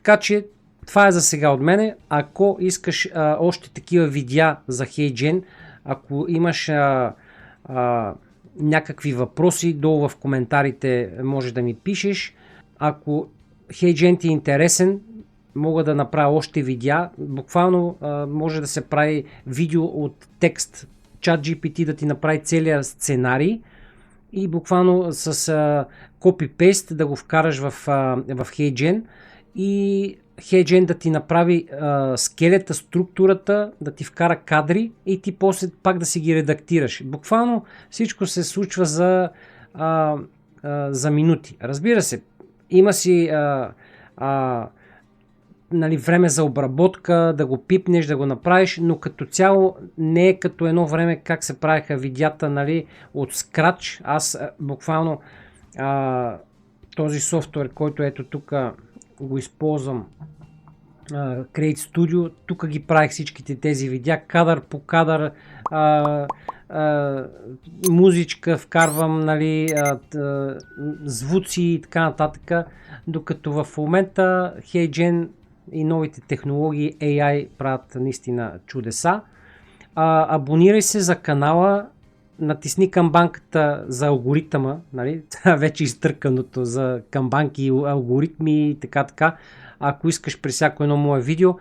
Така че това е за сега от мене. Ако искаш още такива видеа за HeyGen, ако имаш някакви въпроси, долу в коментарите може да ми пишеш. Ако HeyGen ти е интересен, мога да направя още видеа. Буквално може да се прави видео от текст, ChatGPT да ти направи целият сценарий и буквално с copy-paste да го вкараш в HeyGen и HeyGen да ти направи скелета, структурата, да ти вкара кадри и ти после пак да си ги редактираш. Буквално всичко се случва за минути. Разбира се, има си време за обработка, да го пипнеш, да го направиш, но като цяло не е като едно време как се правиха видеята от Scratch. Аз буквално този софтуер, който ето тук го използвам, Create Studio, тук ги правих всичките тези видеа, кадър по кадър, музичка вкарвам, звуци и така нататък, докато в момента HeyGen и новите технологии AI правят наистина чудеса. Абонирай се за канала, натисни камбанката за алгоритъма, вече изтърканото за камбанки, алгоритми и така. Ако искаш при всяко едно мое видео,